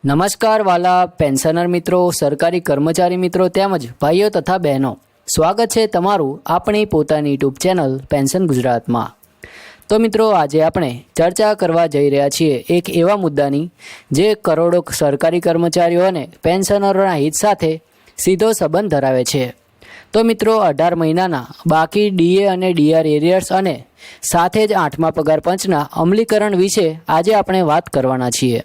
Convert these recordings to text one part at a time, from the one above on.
નમસ્કાર વાલા પેન્શનર મિત્રો, સરકારી કર્મચારી મિત્રો તેમજ ભાઈઓ તથા બહેનો, સ્વાગત છે તમારું આપણી પોતાની યુટ્યુબ ચેનલ પેન્શન ગુજરાતમાં। તો મિત્રો, આજે આપણે ચર્ચા કરવા જઈ રહ્યા છીએ એક એવા મુદ્દાની જે કરોડો સરકારી કર્મચારીઓ અને પેન્શનરોના હિત સાથે સીધો સંબંધ ધરાવે છે। તો મિત્રો, 18 મહિનાના બાકી ડીએ અને ડીઆર એરિયર્સ અને સાથે જ 8મા પગાર પંચના અમલીકરણ વિશે આજે આપણે વાત કરવાના છીએ।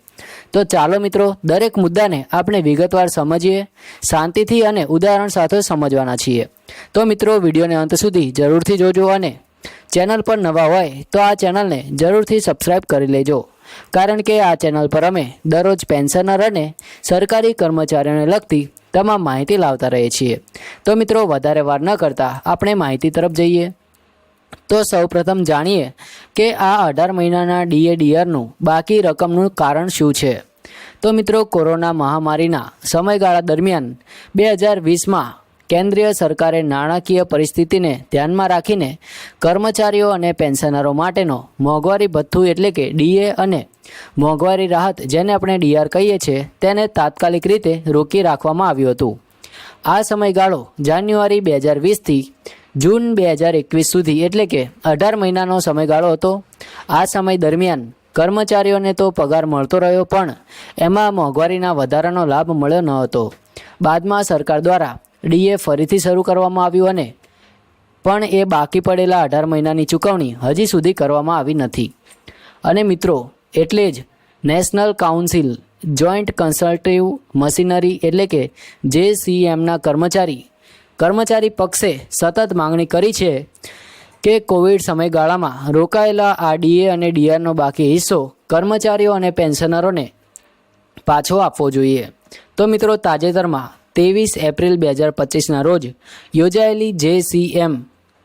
તો ચાલો મિત્રો, દરેક મુદ્દાને આપણે વિગતવાર સમજીએ, શાંતિથી અને ઉદાહરણ સાથે સમજવાના છીએ। તો મિત્રો, વિડીયોને અંત સુધી જરૂરથી જોજો અને ચેનલ પર નવા હોય તો આ ચેનલને જરૂરથી સબસ્ક્રાઈબ કરી લેજો, કારણ કે આ ચેનલ પર અમે દરરોજ પેન્શનર અને સરકારી કર્મચારીઓને લગતી તમામ માહિતી લાવતા રહીએ છીએ। તો મિત્રો, વધારે વાર ન કરતાં આપણે માહિતી તરફ જઈએ। તો સૌપ્રથમ જાણીએ કે આ 18 મહિનાના ડીએ ડીઆરનું બાકી રકમનું કારણ શું છે। તો મિત્રો, કોરોના મહામારીના સમયગાળા દરમિયાન 2020માં કેન્દ્રીય સરકારે નાણાકીય પરિસ્થિતિને ધ્યાનમાં રાખીને કર્મચારીઓ અને પેન્શનરો માટેનો મોંઘવારી ભથ્થું એટલે કે ડીએ અને મોંઘવારી રાહત, જેને આપણે ડીઆર કહીએ છીએ, તેને તાત્કાલિક રીતે રોકી રાખવામાં આવ્યું હતું। આ સમયગાળો જાન્યુઆરી 2020થી જૂન 2021 સુધી એટલે કે 18 મહિનાનો સમયગાળો હતો। આ સમય દરમિયાન કર્મચારીઓને તો પગાર મળતો રહ્યો, પણ એમાં મોંઘવારીના વધારાનો લાભ મળ્યો ન હતો। બાદમાં સરકાર દ્વારા ડીએ ફરીથી શરૂ કરવામાં આવ્યું અને પણ એ બાકી પડેલા 18 મહિનાની ચૂકવણી હજી સુધી કરવામાં આવી નથી। અને મિત્રો, એટલે જ national council joint consultative machinery એટલે કે JCMના કર્મચારી પક્ષે સતત માંગણી કરી છે કે કોવિડ સમયગાળામાં રોકાયેલા આ ડીએ અને ડીઆરનો બાકી હિસ્સો કર્મચારીઓ અને પેન્શનરોને પાછો આપવો જોઈએ। તો મિત્રો, તાજેતરમાં 23 એપ્રિલ 2025ના રોજ યોજાયેલી JCM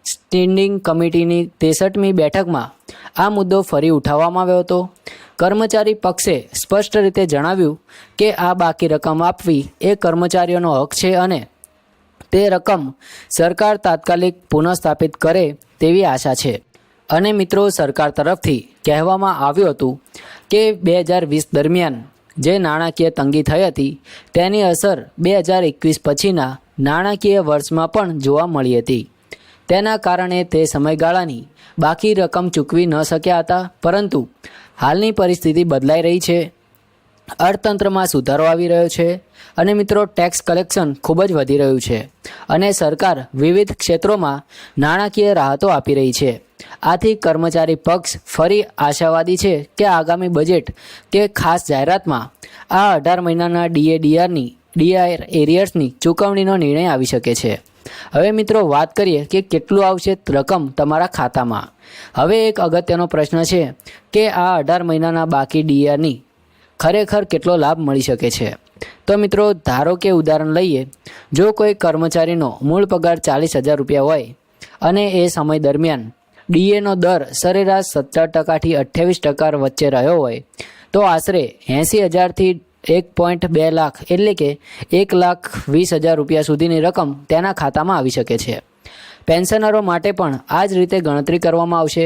સ્ટેન્ડિંગ કમિટીની 63મી બેઠકમાં આ મુદ્દો ફરી ઉઠાવવામાં આવ્યો હતો। કર્મચારી પક્ષે સ્પષ્ટ રીતે જણાવ્યું કે આ બાકી રકમ આપવી એ કર્મચારીઓનો હક છે અને તે રકમ સરકાર તાત્કાલિક પુનઃસ્થાપિત કરે તેવી આશા છે। અને મિત્રો, સરકાર તરફથી કહેવામાં આવ્યું હતું કે 2020 દરમિયાન જે નાણાકીય તંગી થઈ હતી તેની અસર 2021 પછીના નાણાકીય વર્ષમાં પણ જોવા મળી હતી। તેના કારણે તે સમયગાળાની બાકી રકમ ચૂકવી ન શક્યા હતા, પરંતુ હાલની પરિસ્થિતિ બદલાઈ રહી છે, અર્થતંત્રમાં સુધારો આવી રહ્યો છે અને મિત્રો, ટેક્સ કલેક્શન ખૂબ જ વધી રહ્યું છે અને સરકાર વિવિધ ક્ષેત્રોમાં નાણાકીય રાહતો આપી રહી છે। આથી કર્મચારી પક્ષ ફરી આશાવાદી છે કે આગામી બજેટ કે ખાસ જાહેરાતમાં આ 18 મહિનાના ડીઆર એરિયર્સની ચૂકવણીનો નિર્ણય આવી શકે છે। હવે મિત્રો, વાત કરીએ કે કેટલું આવશે રકમ તમારા ખાતામાં। હવે એક અગત્યનો પ્રશ્ન છે કે આ 18 મહિનાના બાકી ડીઆરની ખરેખર કેટલો લાભ મળી શકે છે। તો મિત્રો, ધારો કે ઉદાહરણ લઈએ, જો કોઈ કર્મચારીનો મૂળ પગાર 40,000 રૂપિયા હોય અને એ સમય દરમિયાન ડીએનો દર સરેરાશ 17%થી 28% વચ્ચે રહ્યો હોય, તો આશરે 80,000થી 1.2 લાખ એટલે કે 1,20,000 રૂપિયા સુધીની રકમ તેના ખાતામાં આવી શકે છે। પેન્શનરો માટે પણ આ જ રીતે ગણતરી કરવામાં આવશે,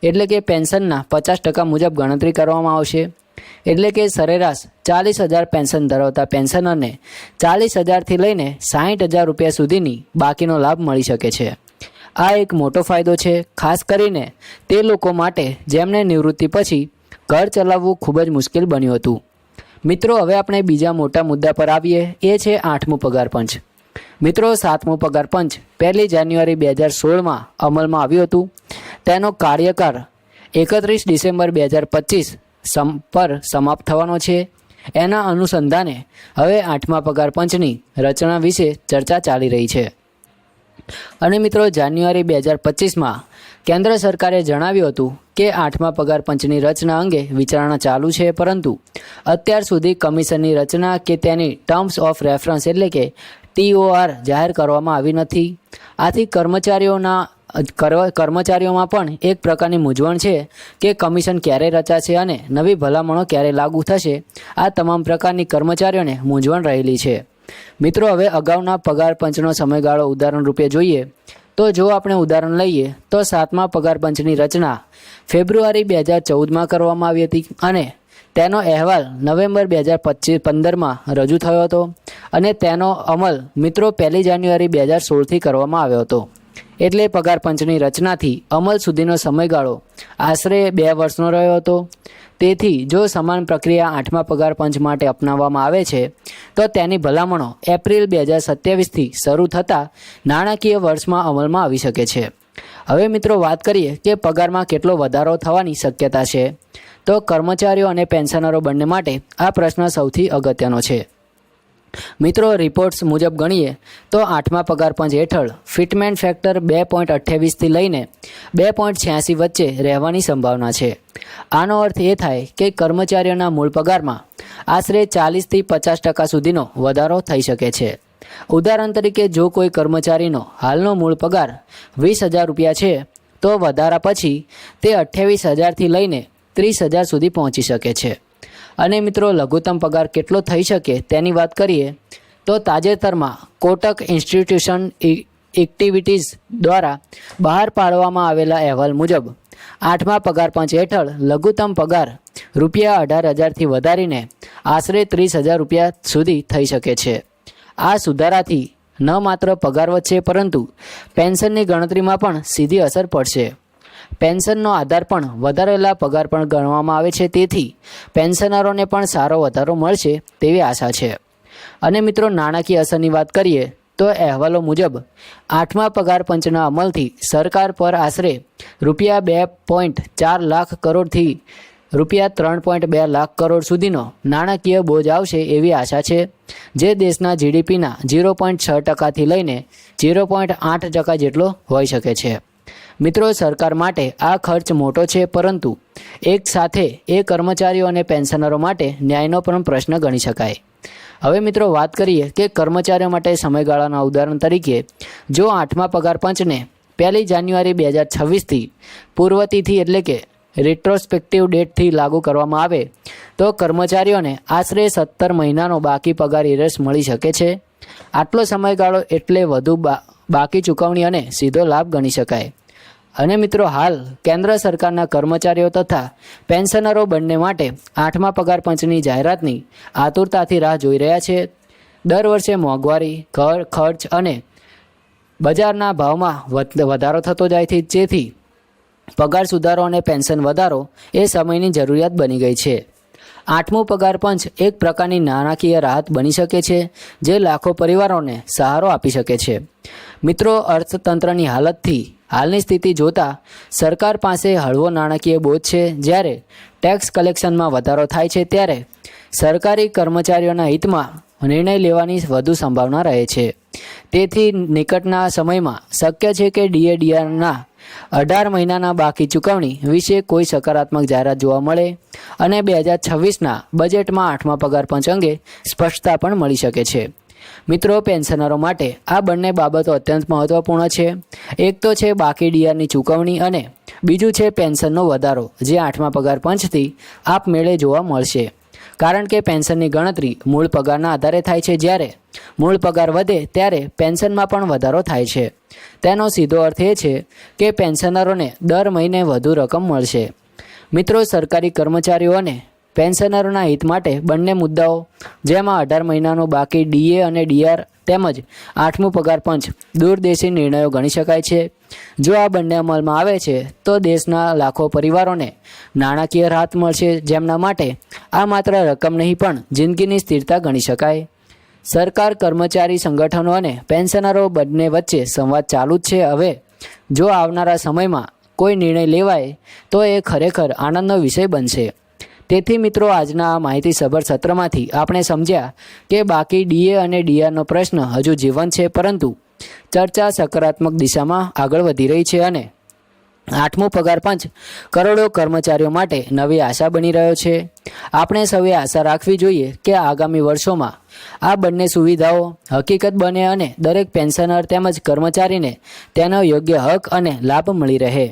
એટલે કે પેન્શનના 50% મુજબ ગણતરી કરવામાં આવશે। એટલે કે સરેરાશ 40,000 પેન્શન ધરાવતા પેન્શનરને 40,000થી લઈને 60,000 રૂપિયા સુધીની બાકીનો લાભ મળી શકે છે। આ એક મોટો ફાયદો છે, ખાસ કરીને તે લોકો માટે જેમને નિવૃત્તિ પછી ઘર ચલાવવું ખૂબ જ મુશ્કેલ બન્યું હતું। મિત્રો, હવે આપણે બીજા મોટા મુદ્દા પર આવીએ, એ છે 8મું પગાર પંચ। મિત્રો, 7મું પગાર પંચ 1 જાન્યુઆરી 2016માં અમલમાં આવ્યું હતું। તેનો કાર્યકાળ 31 ડિસેમ્બર 2025 પર સમાપ્ત થવાનો છે। એના અનુસંધાને હવે 8મા પગાર પંચની રચના વિશે ચર્ચા ચાલી રહી છે। અને મિત્રો, જાન્યુઆરી 2025માં કેન્દ્ર સરકારે જણાવ્યું હતું કે 8મા પગાર પંચની રચના અંગે વિચારણા ચાલુ છે, પરંતુ અત્યાર સુધી કમિશનની રચના કે તેની ટર્મ્સ ઓફ રેફરન્સ એટલે કે TOR જાહેર કરવામાં આવી નથી। આથી કર્મચારીઓમાં પણ એક પ્રકારની મૂંઝવણ છે કે કમિશન ક્યારે રચાશે અને નવી ભલામણો ક્યારે લાગુ થશે। આ તમામ પ્રકારની કર્મચારીઓને મૂંઝવણ રહેલી છે। મિત્રો, હવે અગાઉના પગાર પંચનો સમયગાળો ઉદાહરણ રૂપે જોઈએ તો જો આપણે ઉદાહરણ લઈએ તો 7મા પગાર પંચની રચના ફેબ્રુઆરી 2014માં કરવામાં આવી હતી અને તેનો અહેવાલ નવેમ્બર 2015માં રજૂ થયો હતો અને તેનો અમલ મિત્રો 1 જાન્યુઆરી 2016થી કરવામાં આવ્યો હતો. એટલે પગાર પંચની રચનાથી અમલ સુધીનો સમયગાળો આશરે 2 વર્ષનો રહ્યો હતો. તેથી જો સમાન પ્રક્રિયા 8મા પગાર પંચ માટે અપનાવવામાં આવે છે તો તેની ભલામણો એપ્રિલ 2027થી શરૂ થતા નાણાકીય વર્ષમાં અમલમાં આવી શકે છે. હવે મિત્રો વાત કરીએ કે પગારમાં કેટલો વધારો થવાની શક્યતા છે. તો કર્મચારીઓ અને પેન્શનરો બંને માટે આ પ્રશ્ન સૌથી અગત્યનો છે. મિત્રો રિપોર્ટ્સ મુજબ ગણીએ તો 8મા પગાર પંચ હેઠળ ફિટમેન્ટ ફેક્ટર 2.28થી લઈને 2.86 વચ્ચે રહેવાની સંભાવના છે. આનો અર્થ એ થાય કે કર્મચારીઓના મૂળ પગારમાં આશરે 40થી 50% સુધીનો વધારો થઈ શકે છે. ઉદાહરણ તરીકે જો કોઈ કર્મચારીનો હાલનો મૂળ પગાર 20,000 રૂપિયા છે તો વધારા પછી તે 28,000થી લઈને 30,000 સુધી પહોંચી શકે છે. અને મિત્રો લઘુત્તમ પગાર કેટલો થઈ શકે તેની વાત કરીએ તો તાજેતરમાં કોટક ઇન્સ્ટિટ્યુશન એક્ટિવિટીઝ દ્વારા બહાર પાડવામાં આવેલા અહેવાલ મુજબ 8મા પગાર પંચ હેઠળ લઘુત્તમ પગાર રૂપિયા 18,000થી વધારીને આશરે 30,000 રૂપિયા સુધી થઈ શકે છે. આ સુધારાથી ન માત્ર પગાર વધશે પરંતુ પેન્શનની ગણતરીમાં પણ સીધી અસર પડશે. પેન્શનનો આધાર પણ વધારેલા પગાર પણ ગણવામાં આવે છે. તેથી પેન્શનરોને પણ સારો વધારો મળશે તેવી આશા છે. અને મિત્રો નાણાકીય અસરની વાત કરીએ તો અહેવાલો મુજબ 8મા પગાર પંચના અમલથી સરકાર પર આશરે રૂપિયા 2.4 લાખ કરોડથી રૂપિયા 3.2 લાખ કરોડ સુધીનો નાણાકીય બોજ આવશે એવી આશા છે, જે દેશના જીડીપીના 0.6%થી લઈને 0.8% જેટલો હોઈ શકે છે. મિત્રો સરકાર માટે આ ખર્ચ મોટો છે, પરંતુ એક સાથે એ કર્મચારીઓ અને પેન્શનરો માટે ન્યાયનો પણ પ્રશ્ન ગણી શકાય. હવે મિત્રો વાત કરીએ કે કર્મચારીઓ માટે સમયગાળાના ઉદાહરણ તરીકે જો 8મા પગાર પંચને 1 જાન્યુઆરી 2026થી પૂર્વતિથિ એટલે કે રેટ્રોસ્પેક્ટિવ ડેટથી લાગુ કરવામાં આવે તો કર્મચારીઓને આશરે 17 મહિનાનો બાકી પગાર એરસ મળી શકે છે. આટલો સમયગાળો એટલે વધુ બાકી ચૂકવણી અને સીધો લાભ ગણી શકાય. અને મિત્રો હાલ કેન્દ્ર સરકારના કર્મચારીઓ તથા પેન્શનરો બંને માટે 8મા પગાર પંચની જાહેરાતની આતુરતાથી રાહ જોઈ રહ્યા છે. દર વર્ષે મોંઘવારી, ખર્ચ અને બજારના ભાવમાં વધારો થતો જાય છે, જેથી પગાર સુધારો અને પેન્શન વધારો એ સમયની જરૂરિયાત બની ગઈ છે. 8મું પગાર પંચ એક પ્રકારની નાણાકીય રાહત બની શકે છે, જે લાખો પરિવારોને સહારો આપી શકે છે. મિત્રો અર્થતંત્રની હાલતથી હાલની સ્થિતિ જોતા સરકાર પાસે હળવો નાણાકીય બોજ છે. જ્યારે ટેક્સ કલેક્શનમાં વધારો થાય છે ત્યારે સરકારી કર્મચારીઓના હિતમાં નિર્ણય લેવાની વધુ સંભાવના રહે છે. તેથી નિકટના સમયમાં શક્ય છે કે ડીએડીઆરના 18 મહિનાના બાકી ચૂકવણી વિશે કોઈ સકારાત્મક જાહેરાત જોવા મળે અને 2026ના બજેટમાં 8મા પગાર પંચ અંગે સ્પષ્ટતા પણ મળી શકે છે. મિત્રો પેન્શનરો માટે આ બંને બાબતો અત્યંત મહત્વપૂર્ણ છે. એક તો છે બાકી ડીઆરની ચૂકવણી અને બીજું છે પેન્શનનો વધારો, જે 8મા પગાર પંચથી આપમેળે જોવા મળશે. કારણ કે પેન્શનની ગણતરી મૂળ પગારના આધારે થાય છે. જ્યારે મૂળ પગાર વધે ત્યારે પેન્શનમાં પણ વધારો થાય છે. તેનો સીધો અર્થ એ છે કે પેન્શનરોને દર મહિને વધુ રકમ મળશે. મિત્રો સરકારી કર્મચારીઓ અને પેન્શનરોના હિત માટે બંને મુદ્દાઓ, જેમાં 18 મહિનાનું બાકી ડીએ અને ડીઆર તેમજ 8મું પગાર પંચ દૂરદેશી નિર્ણયો ગણી શકાય છે. જો આ બંને અમલમાં આવે છે તો દેશના લાખો પરિવારોને નાણાકીય રાહત મળશે, જેમના માટે આ માત્ર રકમ નહીં પણ જિંદગીની સ્થિરતા ગણી શકાય. સરકાર, કર્મચારી સંગઠનો અને પેન્શનરો બંને વચ્ચે સંવાદ ચાલુ જ છે. હવે જો આવનારા સમયમાં કોઈ નિર્ણય લેવાય તો એ ખરેખર આનંદનો વિષય બનશે. તેથી મિત્રો આજના આ માહિતીસભર સત્રમાંથી આપણે સમજ્યા કે બાકી ડીએ અને ડીઆરનો પ્રશ્ન હજુ જીવંત છે, પરંતુ ચર્ચા સકારાત્મક દિશામાં આગળ વધી રહી છે અને 8મું પગાર પંચ કરોડો કર્મચારીઓ માટે નવી આશા બની રહ્યો છે. આપણે સૌએ આશા રાખવી જોઈએ કે આગામી વર્ષોમાં આ બંને સુવિધાઓ હકીકત બને અને દરેક પેન્શનર તેમજ કર્મચારીને તેનો યોગ્ય હક અને લાભ મળી રહે.